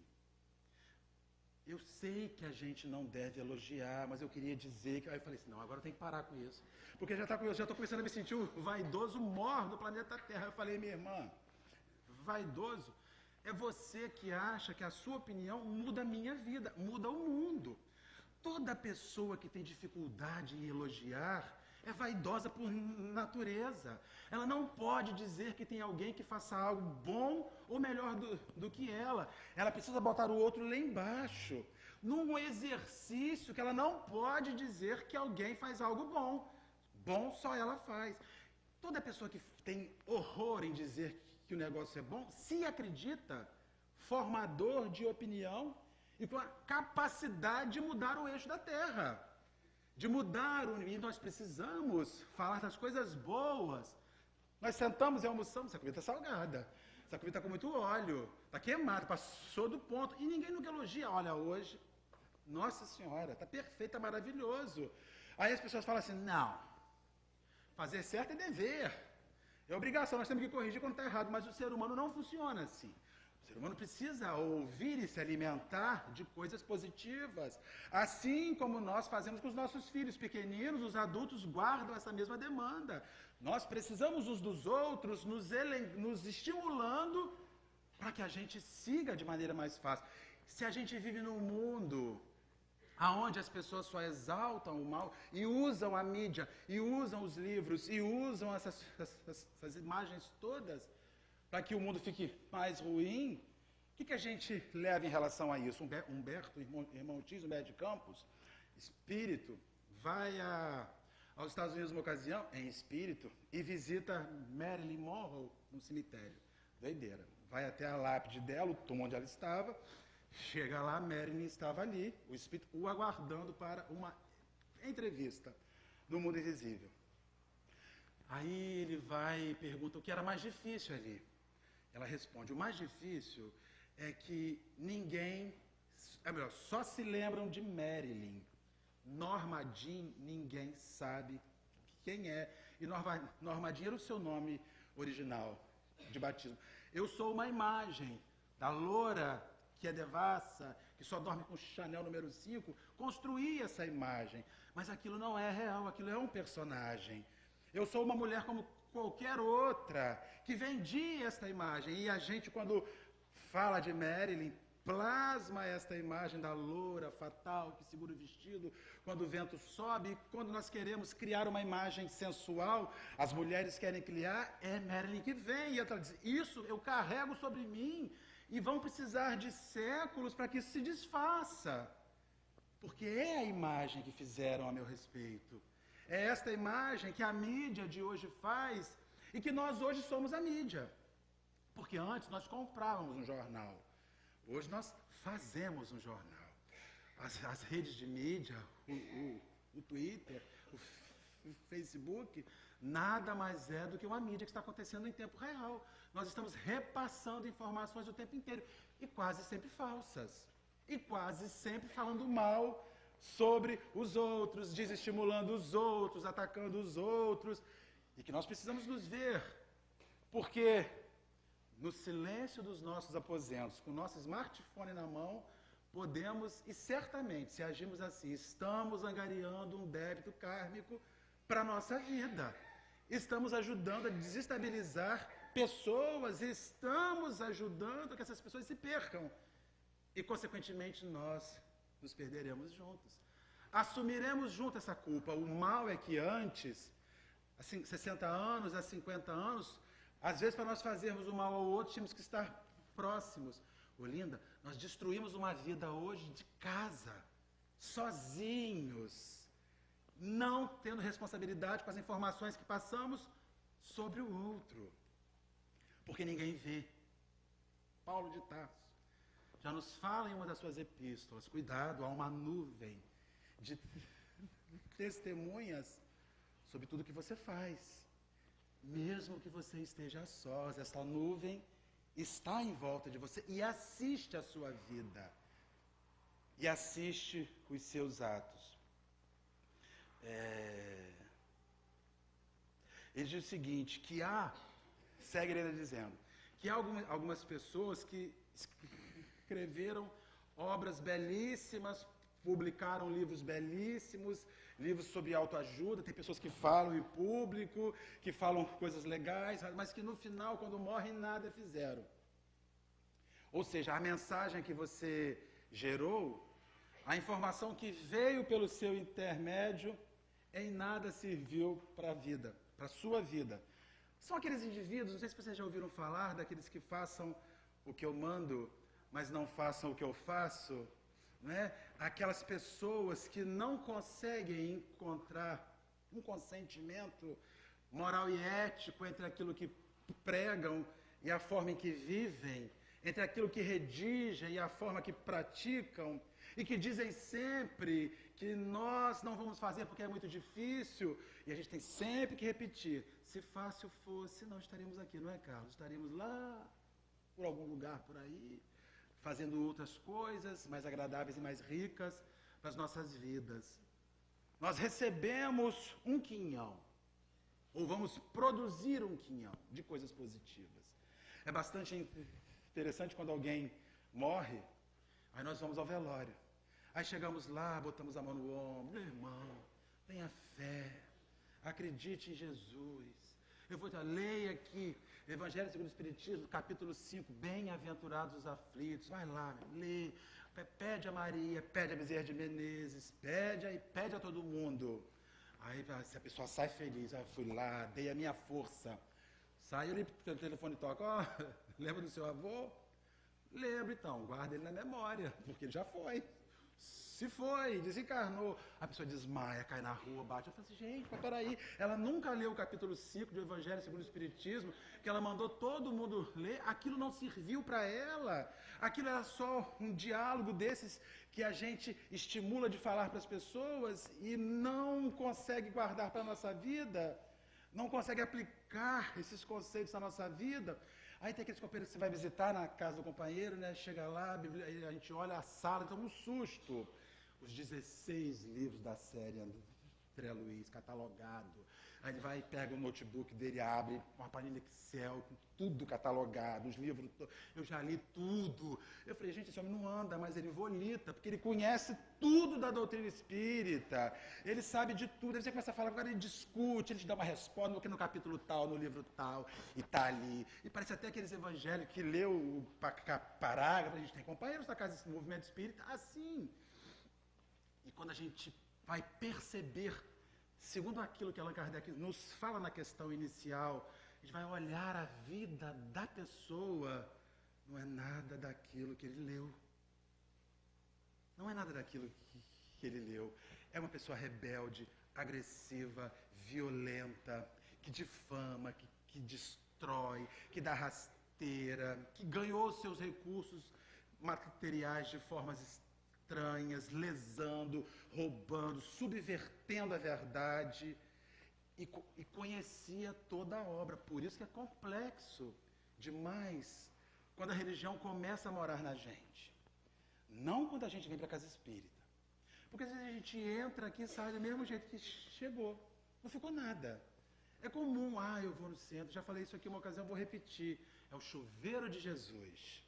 eu sei que a gente não deve elogiar, mas eu queria dizer que... Aí eu falei assim, não, agora eu tenho que parar com isso. Porque já estou começando a me sentir o vaidoso mor do planeta Terra. Eu falei, minha irmã, vaidoso é você que acha que a sua opinião muda a minha vida, muda o mundo. Toda pessoa que tem dificuldade em elogiar é vaidosa por natureza. Ela não pode dizer que tem alguém que faça algo bom ou melhor do que ela. Ela precisa botar o outro lá embaixo, num exercício que ela não pode dizer que alguém faz algo bom. Bom só ela faz. Toda pessoa que tem horror em dizer que o negócio é bom, se acredita formador de opinião e com a capacidade de mudar o eixo da Terra. De mudar o... E nós precisamos falar das coisas boas. Nós sentamos e almoçamos, essa comida está salgada, essa comida está com muito óleo, está queimada, passou do ponto. E ninguém nunca elogia. Olha, hoje, nossa senhora, está perfeito, está maravilhoso. Aí as pessoas falam assim, não, fazer certo é dever, é obrigação, nós temos que corrigir quando está errado, mas o ser humano não funciona assim. O ser humano precisa ouvir e se alimentar de coisas positivas. Assim como nós fazemos com os nossos filhos pequeninos, os adultos guardam essa mesma demanda. Nós precisamos uns dos outros, nos estimulando para que a gente siga de maneira mais fácil. Se a gente vive num mundo onde as pessoas só exaltam o mal e usam a mídia, e usam os livros, e usam essas imagens todas, para que o mundo fique mais ruim, o que a gente leva em relação a isso? Humberto, irmão Ortiz, Humberto de Campos, espírito, vai aos Estados Unidos numa ocasião, em espírito, e visita Marilyn Monroe no cemitério. Doideira. Vai até a lápide dela, o túmulo onde ela estava, chega lá, Marilyn estava ali, o espírito o aguardando para uma entrevista no mundo invisível. Aí ele vai e pergunta o que era mais difícil ali. Ela responde, o mais difícil é que só se lembram de Marilyn. Norma Jean, ninguém sabe quem é. E Norma Jean era o seu nome original de batismo. Eu sou uma imagem da loura que é devassa, que só dorme com Chanel número 5, construí essa imagem. Mas aquilo não é real, aquilo é um personagem. Eu sou uma mulher como qualquer outra, que vendia esta imagem. E a gente, quando fala de Marilyn, plasma esta imagem da loura fatal que segura o vestido quando o vento sobe. Quando nós queremos criar uma imagem sensual, as mulheres querem criar, é Marilyn que vem. E ela diz, isso eu carrego sobre mim e vão precisar de séculos para que isso se desfaça. Porque é a imagem que fizeram a meu respeito. É esta imagem que a mídia de hoje faz e que nós hoje somos a mídia. Porque antes nós comprávamos um jornal. Hoje nós fazemos um jornal. As redes de mídia, o Twitter, o Facebook, nada mais é do que uma mídia que está acontecendo em tempo real. Nós estamos repassando informações o tempo inteiro. E quase sempre falsas. E quase sempre falando mal sobre os outros, desestimulando os outros, atacando os outros. E que nós precisamos nos ver. Porque no silêncio dos nossos aposentos, com o nosso smartphone na mão, podemos, e certamente, se agirmos assim, estamos angariando um débito kármico para a nossa vida. Estamos ajudando a desestabilizar pessoas, estamos ajudando a que essas pessoas se percam. E, consequentemente, nós nos perderemos juntos. Assumiremos junto essa culpa. O mal é que antes, há 60 anos, há 50 anos, às vezes, para nós fazermos o mal ao outro, tínhamos que estar próximos. Olinda, nós destruímos uma vida hoje de casa, sozinhos, não tendo responsabilidade com as informações que passamos sobre o outro. Porque ninguém vê. Paulo de Tarso já nos fala em uma das suas epístolas, cuidado, há uma nuvem de testemunhas sobre tudo que você faz. Mesmo que você esteja a sós, essa nuvem está em volta de você e assiste a sua vida. E assiste os seus atos. Ele diz o seguinte, que segue ele dizendo, que há algumas pessoas que escreveram obras belíssimas, publicaram livros belíssimos, livros sobre autoajuda, tem pessoas que falam em público, que falam coisas legais, mas que no final, quando morrem, nada fizeram. Ou seja, a mensagem que você gerou A informação que veio pelo seu intermédio em nada serviu para a vida, para a sua vida. São aqueles indivíduos, não sei se vocês já ouviram falar, daqueles que façam o que eu mando, mas não façam o que eu faço, né? Aquelas pessoas que não conseguem encontrar um consentimento moral e ético entre aquilo que pregam e a forma em que vivem, entre aquilo que redigem e a forma que praticam, e que dizem sempre que nós não vamos fazer porque é muito difícil, e a gente tem sempre que repetir, se fácil fosse, não estaríamos aqui, não é, Carlos? Estaríamos lá, por algum lugar por aí, fazendo outras coisas mais agradáveis e mais ricas para as nossas vidas. Nós recebemos um quinhão, ou vamos produzir um quinhão de coisas positivas. É bastante interessante quando alguém morre, aí nós vamos ao velório. Aí chegamos lá, botamos a mão no ombro, meu irmão, tenha fé, acredite em Jesus. Eu vou leia aqui, Evangelho segundo o Espiritismo, capítulo 5, bem-aventurados os aflitos, vai lá, lê, pede a Maria, pede a Bezerra de Menezes, pede a todo mundo. Aí se a pessoa sai feliz, eu fui lá, dei a minha força. Saiu ali, o telefone toca, ó, lembra do seu avô? Lembra então, guarda ele na memória, porque ele já foi. Se foi, desencarnou. A pessoa desmaia, cai na rua, bate. Eu falo assim, gente, mas peraí, ela nunca leu o capítulo 5 do Evangelho segundo o Espiritismo, que ela mandou todo mundo ler, aquilo não serviu para ela. Aquilo era só um diálogo desses que a gente estimula de falar para as pessoas e não consegue guardar para a nossa vida, não consegue aplicar esses conceitos na nossa vida. Aí tem aqueles companheiros que você vai visitar na casa do companheiro, né? Chega lá, a gente olha a sala, então um susto. Os 16 livros da série André Luiz, catalogado. Aí ele vai e pega o notebook dele, abre uma planilha Excel, com tudo catalogado, os livros, eu já li tudo. Eu falei, gente, esse homem não anda, mas ele volita, porque ele conhece tudo da doutrina espírita, ele sabe de tudo. Aí você começa a falar, agora ele discute, ele te dá uma resposta, no capítulo tal, no livro tal, e tá ali. E parece até aqueles evangélicos que leu o parágrafo, a gente tem companheiros da casa do movimento espírita, assim. E quando a gente vai perceber, segundo aquilo que Allan Kardec nos fala na questão inicial, a gente vai olhar a vida da pessoa, não é nada daquilo que ele leu. Não é nada daquilo que ele leu. É uma pessoa rebelde, agressiva, violenta, que difama, que destrói, que dá rasteira, que ganhou seus recursos materiais de formas estranhas, lesando, roubando, subvertendo a verdade, e conhecia toda a obra. Por isso que é complexo demais quando a religião começa a morar na gente. Não quando a gente vem para a casa espírita. Porque às vezes a gente entra aqui e sai do mesmo jeito que chegou. Não ficou nada. É comum, eu vou no centro, já falei isso aqui uma ocasião, vou repetir. É o chuveiro de Jesus.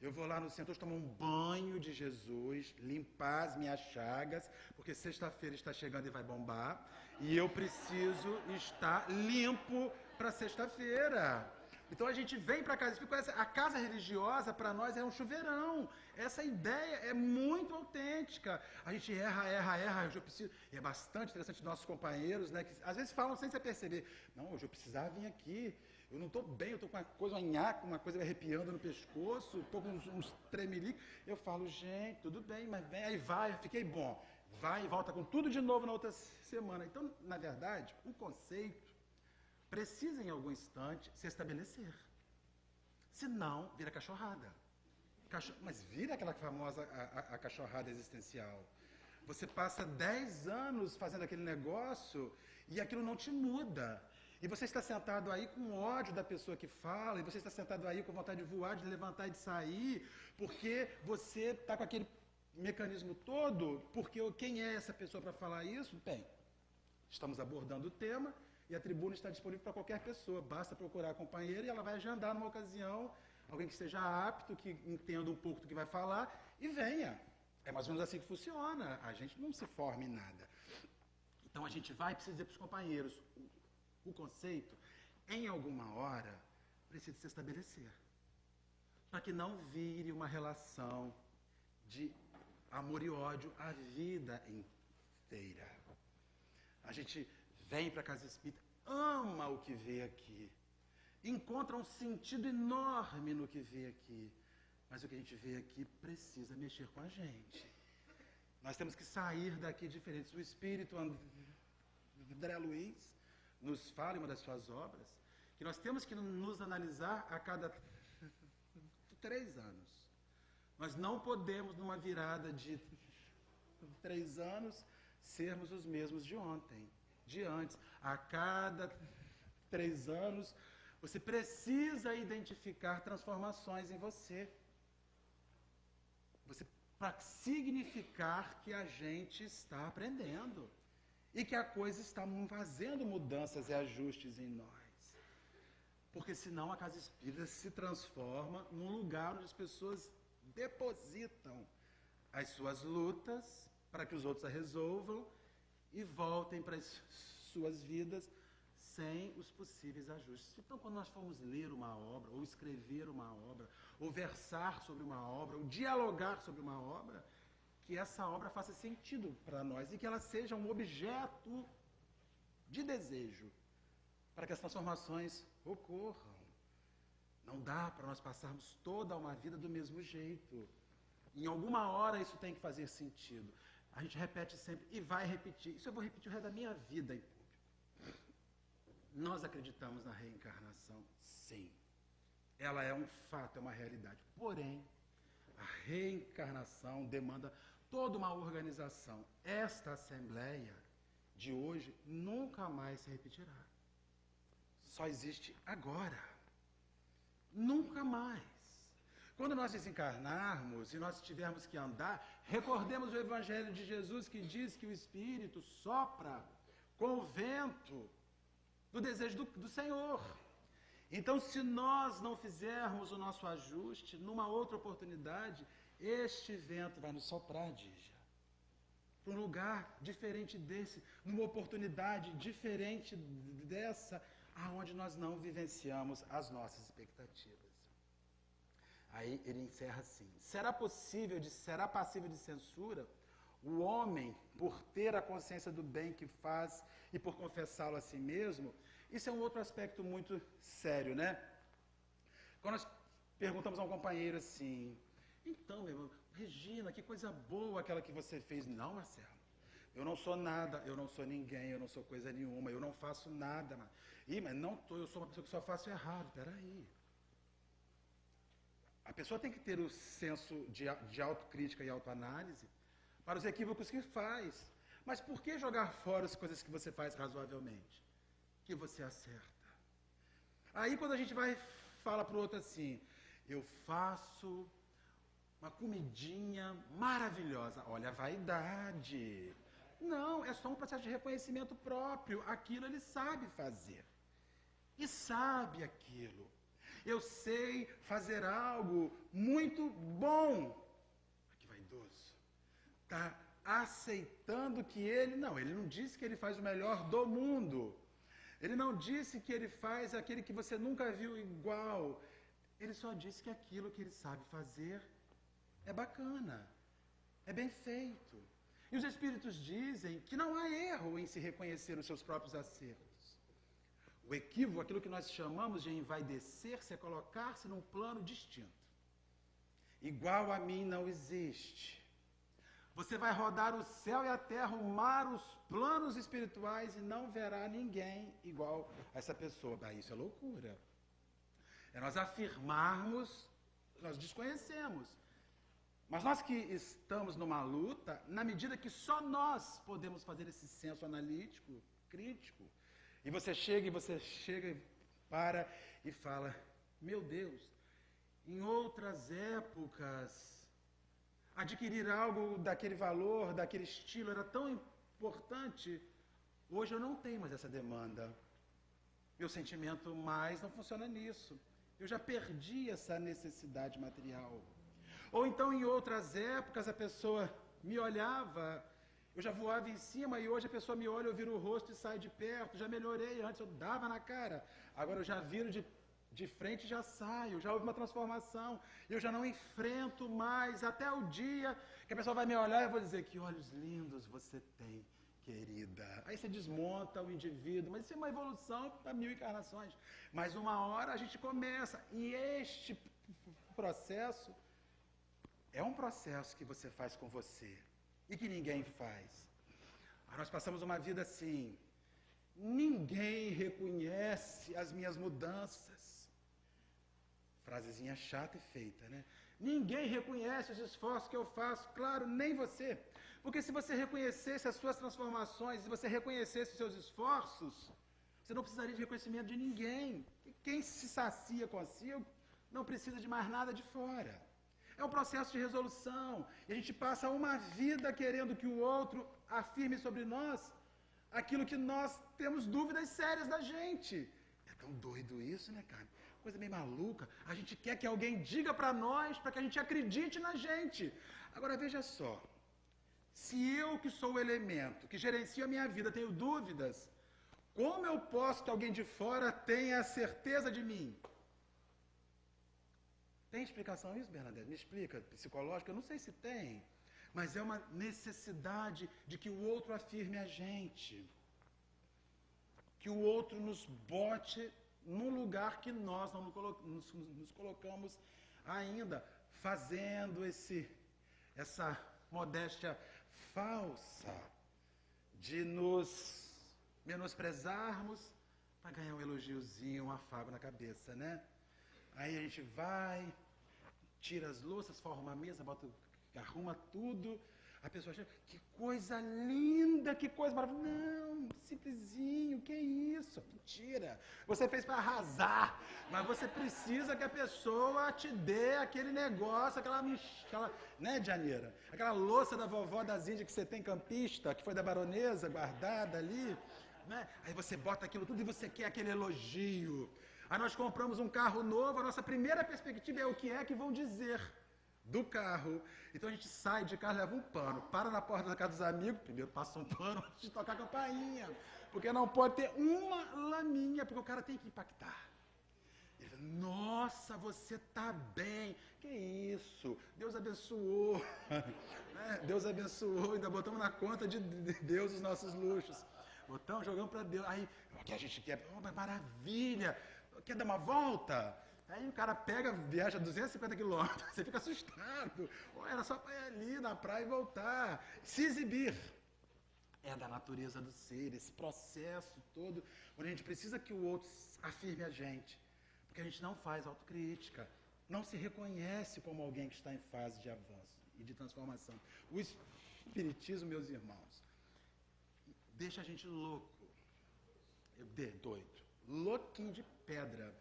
Eu vou lá no centro, tomar um banho de Jesus, limpar as minhas chagas, porque sexta-feira está chegando e vai bombar, e eu preciso estar limpo para sexta-feira. Então a gente vem para a casa espírita, a casa religiosa para nós é um chuveirão. Essa ideia é muito autêntica. A gente erra, hoje eu preciso. E é bastante interessante nossos companheiros, né, que às vezes falam sem você perceber. Não, hoje eu precisava vir aqui. Eu não estou bem, eu estou com uma coisa, um nhaque, uma coisa arrepiando no pescoço, estou com uns tremelicos. Eu falo, gente, tudo bem, mas vem, aí vai, fiquei bom. Vai e volta com tudo de novo na outra semana. Então, na verdade, o conceito precisa, em algum instante, se estabelecer. Senão, vira cachorrada. Mas vira aquela famosa a cachorrada existencial. Você passa 10 anos fazendo aquele negócio e aquilo não te muda. E você está sentado aí com ódio da pessoa que fala, e você está sentado aí com vontade de voar, de levantar e de sair, porque você está com aquele mecanismo todo, porque quem é essa pessoa para falar isso? Bem, estamos abordando o tema e a tribuna está disponível para qualquer pessoa, basta procurar a companheira e ela vai agendar numa ocasião, alguém que esteja apto, que entenda um pouco do que vai falar, e venha. É mais ou menos assim que funciona, a gente não se forma em nada. Então a gente vai e precisa dizer para os companheiros, o conceito, em alguma hora, precisa se estabelecer. Para que não vire uma relação de amor e ódio a vida inteira. A gente vem para a casa espírita, ama o que vê aqui, encontra um sentido enorme no que vê aqui, mas o que a gente vê aqui precisa mexer com a gente. Nós temos que sair daqui diferentes. O espírito André Luiz nos fala em uma das suas obras que nós temos que nos analisar a cada 3 anos. Nós não podemos, numa virada de 3 anos, sermos os mesmos de ontem, de antes. A cada 3 anos, você precisa identificar transformações em você. Para significar que a gente está aprendendo e que a coisa está fazendo mudanças e ajustes em nós. Porque senão a casa espírita se transforma num lugar onde as pessoas depositam as suas lutas para que os outros a resolvam e voltem para as suas vidas sem os possíveis ajustes. Então, quando nós formos ler uma obra, ou escrever uma obra, ou versar sobre uma obra, ou dialogar sobre uma obra, que essa obra faça sentido para nós e que ela seja um objeto de desejo para que as transformações ocorram. Não dá para nós passarmos toda uma vida do mesmo jeito. Em alguma hora isso tem que fazer sentido. A gente repete sempre e vai repetir. Isso eu vou repetir o resto da minha vida em público. Nós acreditamos na reencarnação, sim. Ela é um fato, é uma realidade. Porém, a reencarnação demanda toda uma organização. Esta assembleia de hoje nunca mais se repetirá. Só existe agora. Nunca mais. Quando nós desencarnarmos e nós tivermos que andar, recordemos o Evangelho de Jesus que diz que o Espírito sopra com o vento do desejo do Senhor. Então, se nós não fizermos o nosso ajuste, numa outra oportunidade, este vento vai nos soprar, Dígia, para um lugar diferente desse, numa oportunidade diferente dessa, aonde nós não vivenciamos as nossas expectativas. Aí ele encerra assim: será passível de censura o homem por ter a consciência do bem que faz e por confessá-lo a si mesmo? Isso é um outro aspecto muito sério, né? Quando nós perguntamos a um companheiro assim: então, meu irmão, Regina, que coisa boa aquela que você fez. Não, Marcelo, eu não sou nada, eu não sou ninguém, eu não sou coisa nenhuma, eu não faço nada. Mas não tô, eu sou uma pessoa que só faço errado. Peraí. A pessoa tem que ter o senso de autocrítica e autoanálise para os equívocos que faz. Mas por que jogar fora as coisas que você faz razoavelmente? Que você acerta. Aí quando a gente vai fala para o outro assim: eu faço uma comidinha maravilhosa. Olha a vaidade. Não, é só um processo de reconhecimento próprio. Aquilo ele sabe fazer. E sabe aquilo. Eu sei fazer algo muito bom. Que vaidoso. Está aceitando que ele não disse que ele faz o melhor do mundo. Ele não disse que ele faz aquele que você nunca viu igual. Ele só disse que aquilo que ele sabe fazer é bacana, é bem feito. E os espíritos dizem que não há erro em se reconhecer os seus próprios acertos. O equívoco, aquilo que nós chamamos de envaidecer-se, é colocar-se num plano distinto. Igual a mim não existe. Você vai rodar o céu e a terra, arrumar os planos espirituais e não verá ninguém igual a essa pessoa. Isso é loucura. É nós afirmarmos, nós desconhecemos. Mas nós que estamos numa luta, na medida que só nós podemos fazer esse senso analítico, crítico, e você chega para e fala: meu Deus, em outras épocas, adquirir algo daquele valor, daquele estilo, era tão importante. Hoje eu não tenho mais essa demanda. Meu sentimento mais não funciona nisso. Eu já perdi essa necessidade material. Ou então, em outras épocas, a pessoa me olhava, eu já voava em cima, e hoje a pessoa me olha, eu viro o rosto e sai de perto. Já melhorei, antes eu dava na cara, agora eu já viro de De frente já saio, já houve uma transformação, eu já não enfrento mais, até o dia que a pessoa vai me olhar e eu vou dizer, que olhos lindos você tem, querida. Aí você desmonta o indivíduo, mas isso é uma evolução para 1000 encarnações. Mas uma hora a gente começa, e este processo é um processo que você faz com você, e que ninguém faz. Aí nós passamos uma vida assim, ninguém reconhece as minhas mudanças. Frasezinha chata e feita, né? Ninguém reconhece os esforços que eu faço, claro, nem você. Porque se você reconhecesse as suas transformações, se você reconhecesse os seus esforços, você não precisaria de reconhecimento de ninguém. E quem se sacia consigo não precisa de mais nada de fora. É um processo de resolução. E a gente passa uma vida querendo que o outro afirme sobre nós aquilo que nós temos dúvidas sérias da gente. É tão doido isso, né, cara? Coisa meio maluca. A gente quer que alguém diga para nós, para que a gente acredite na gente. Agora veja só. Se eu, que sou o elemento, que gerencio a minha vida, tenho dúvidas, como eu posso que alguém de fora tenha a certeza de mim? Tem explicação isso, Bernadette? Me explica. Psicológica? Eu não sei se tem. Mas é uma necessidade de que o outro afirme a gente. Que o outro nos bote num lugar que nós não nos colocamos ainda, fazendo essa modéstia falsa de nos menosprezarmos para ganhar um elogiozinho, um afago na cabeça, né? Aí a gente vai, tira as louças, forma a mesa, arruma tudo. A pessoa acha, que coisa linda, que coisa maravilhosa. Não, simplesinho, que isso? Mentira. Você fez para arrasar, mas você precisa que a pessoa te dê aquele negócio, aquela né, Dianeira? Aquela louça da vovó das Índias que você tem campista, que foi da baronesa, guardada ali. Né? Aí você bota aquilo tudo e você quer aquele elogio. Aí nós compramos um carro novo, a nossa primeira perspectiva é o que é que vão dizer do carro. Então a gente sai de carro, leva um pano, para na porta da casa dos amigos, primeiro passa um pano antes de tocar a campainha, porque não pode ter uma laminha, porque o cara tem que impactar. Ele fala, nossa, você tá bem, que isso, Deus abençoou, né? Deus abençoou, ainda botamos na conta de Deus os nossos luxos, botamos, jogamos para Deus, aí o que a gente quer, oh, mas maravilha, quer dar uma volta? Aí o cara pega, viaja 250 quilômetros, você fica assustado. Oh, era só para ir ali na praia e voltar. Se exibir. É da natureza do ser, esse processo todo, onde a gente precisa que o outro afirme a gente. Porque a gente não faz autocrítica, não se reconhece como alguém que está em fase de avanço e de transformação. O Espiritismo, meus irmãos, deixa a gente louco, doido, louquinho de pedra.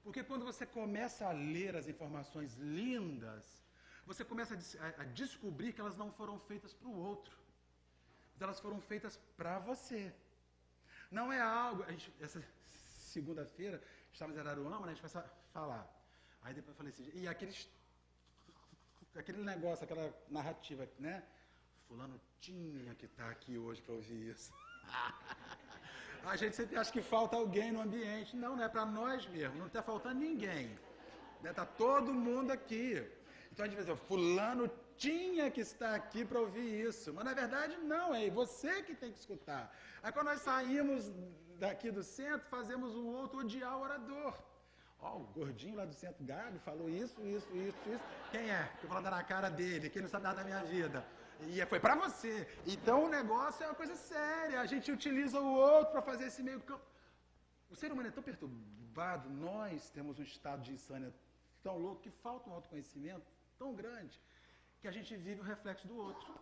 Porque quando você começa a ler as informações lindas, você começa a descobrir que elas não foram feitas para o outro. Elas foram feitas para você. Não é algo... essa segunda-feira, estávamos em Araruama, né, a gente começa a falar. Aí depois eu falei assim, e aquele negócio, aquela narrativa, né? Fulano tinha que estar aqui hoje para ouvir isso. A gente sempre acha que falta alguém no ambiente. Não, não é para nós mesmo, não está faltando ninguém. Está todo mundo aqui. Então a gente vai dizer, fulano tinha que estar aqui para ouvir isso. Mas na verdade não, é você que tem que escutar. Aí quando nós saímos daqui do centro, fazemos o outro odiar o orador. Ó, o gordinho lá do centro, Gabi, falou isso. Quem é? Eu vou dar na cara dele, quem não sabe nada da minha vida. E foi para você. Então o negócio é uma coisa séria. A gente utiliza o outro para fazer esse meio campo. O ser humano é tão perturbado, nós temos um estado de insânia tão louco que falta um autoconhecimento tão grande que a gente vive o reflexo do outro.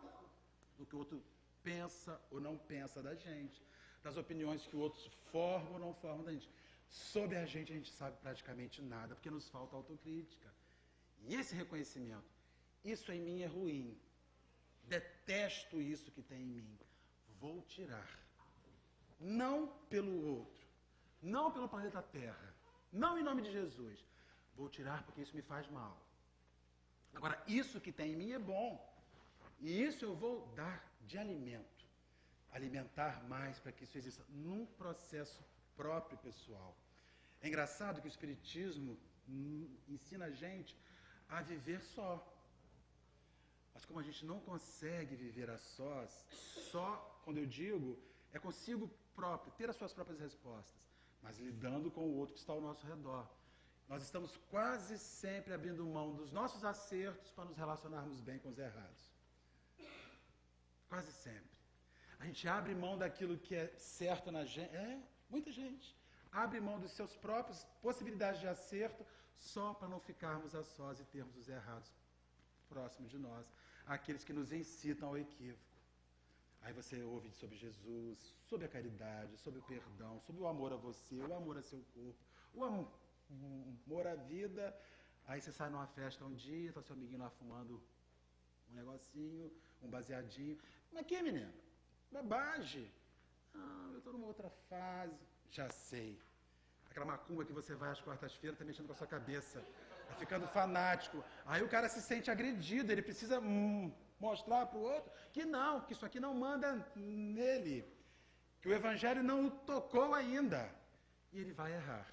Do que o outro pensa ou não pensa da gente. Das opiniões que o outro forma ou não forma da gente. Sobre a gente sabe praticamente nada, porque nos falta autocrítica. E esse reconhecimento, isso em mim é ruim. Detesto isso que tem em mim. Vou tirar. Não pelo outro. Não pelo planeta Terra. Não em nome de Jesus. Vou tirar porque isso me faz mal. Agora, isso que tem em mim é bom. E isso eu vou dar de alimento. Alimentar mais para que isso exista num processo próprio pessoal. É engraçado que o Espiritismo ensina a gente a viver só. Mas como a gente não consegue viver a sós, só, quando eu digo, é consigo próprio, ter as suas próprias respostas, mas lidando com o outro que está ao nosso redor. Nós estamos quase sempre abrindo mão dos nossos acertos para nos relacionarmos bem com os errados. Quase sempre. A gente abre mão daquilo que é certo na gente. Muita gente abre mão dos seus próprios possibilidades de acerto só para não ficarmos a sós e termos os errados próximos de nós, aqueles que nos incitam ao equívoco. Aí você ouve sobre Jesus, sobre a caridade, sobre o perdão, sobre o amor a você, o amor a seu corpo, o amor à vida. Aí você sai numa festa um dia, está seu amiguinho lá fumando um negocinho, um baseadinho. Mas que, menino? Bobagem. Ah, eu estou numa outra fase. Já sei. Aquela macumba que você vai às quartas-feiras, está mexendo com a sua cabeça. Está ficando fanático. Aí o cara se sente agredido, ele precisa mostrar para o outro que não, que isso aqui não manda nele. Que o evangelho não o tocou ainda. E ele vai errar.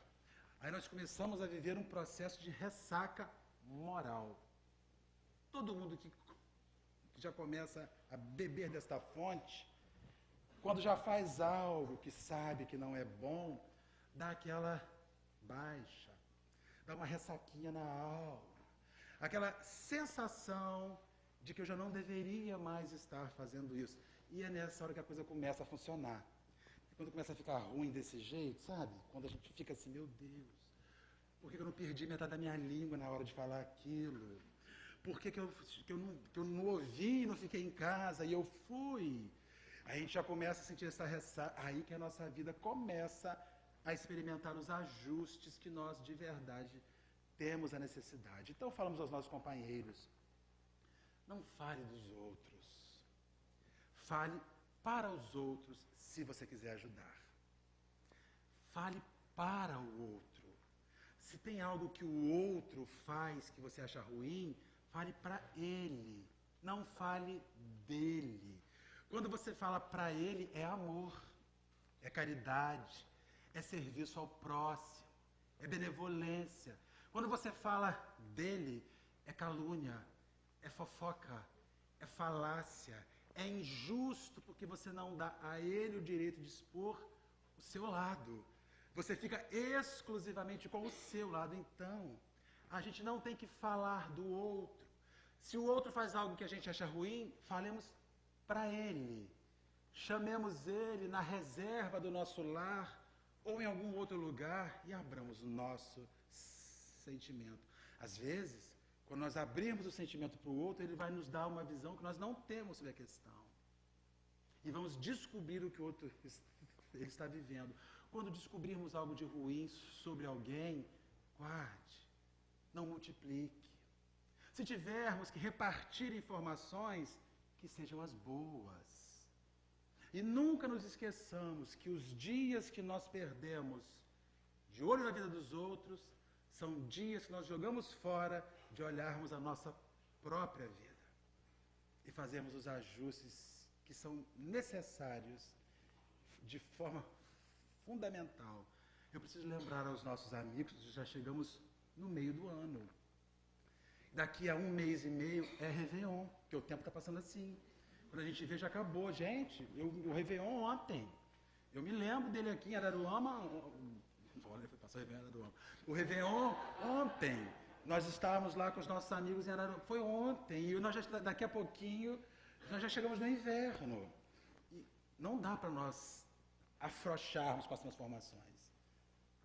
Aí nós começamos a viver um processo de ressaca moral. Todo mundo que já começa a beber desta fonte, quando já faz algo que sabe que não é bom, dá aquela baixa, dá uma ressaquinha na alma, aquela sensação de que eu já não deveria mais estar fazendo isso. E é nessa hora que a coisa começa a funcionar. Quando começa a ficar ruim desse jeito, sabe? Quando a gente fica assim, meu Deus, por que eu não perdi metade da minha língua na hora de falar aquilo? Por que eu não ouvi e não fiquei em casa e eu fui? Aí a gente já começa a sentir essa ressaca, aí que a nossa vida começa a experimentar os ajustes que nós de verdade temos a necessidade. Então falamos aos nossos companheiros, não fale dos outros, fale para os outros se você quiser ajudar. Fale para o outro. Se tem algo que o outro faz que você acha ruim, fale para ele, não fale dele. Quando você fala para ele, é amor, é caridade, é serviço ao próximo, é benevolência. Quando você fala dele, é calúnia, é fofoca, é falácia, é injusto porque você não dá a ele o direito de expor o seu lado. Você fica exclusivamente com o seu lado. Então, a gente não tem que falar do outro. Se o outro faz algo que a gente acha ruim, falemos para ele. Chamemos ele na reserva do nosso lar ou em algum outro lugar e abramos o nosso sentimento. Às vezes, quando nós abrirmos o sentimento para o outro, ele vai nos dar uma visão que nós não temos sobre a questão. E vamos descobrir o que o outro ele está vivendo. Quando descobrirmos algo de ruim sobre alguém, guarde, não multiplique. Se tivermos que repartir informações, que sejam as boas. E nunca nos esqueçamos que os dias que nós perdemos de olho na vida dos outros, são dias que nós jogamos fora de olharmos a nossa própria vida e fazermos os ajustes que são necessários de forma fundamental. Eu preciso lembrar aos nossos amigos que já chegamos no meio do ano. Daqui a 1 mês e meio é Réveillon, porque o tempo está passando assim. Quando a gente vê, já acabou. Gente, o Réveillon ontem. Eu me lembro dele aqui em Araruama. Olha, foi passar o Réveillon em Araruama. O Réveillon ontem. Nós estávamos lá com os nossos amigos em Araruama. Foi ontem. E nós daqui a pouquinho, nós já chegamos no inverno. E não dá para nós afrouxarmos com as transformações.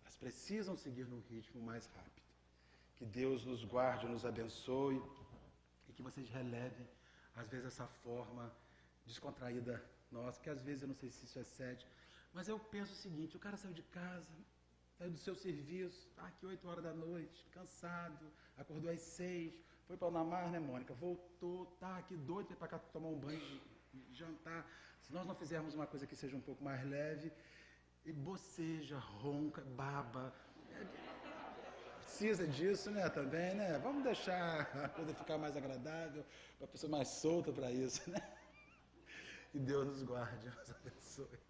Elas precisam seguir num ritmo mais rápido. Que Deus nos guarde, nos abençoe e que vocês relevem, às vezes, essa forma descontraída nossa, que às vezes eu não sei se isso é sério, mas eu penso o seguinte, o cara saiu de casa, saiu do seu serviço, está aqui 8 horas da noite, cansado, acordou às 6, foi para o Namar, né, Mônica? Voltou, está aqui doido para ir para cá tomar um banho, jantar. Se nós não fizermos uma coisa que seja um pouco mais leve, e boceja, ronca, baba, precisa disso, né, também, né? Vamos deixar a coisa ficar mais agradável, para a pessoa mais solta para isso, né? Que Deus nos guarde, nos abençoe.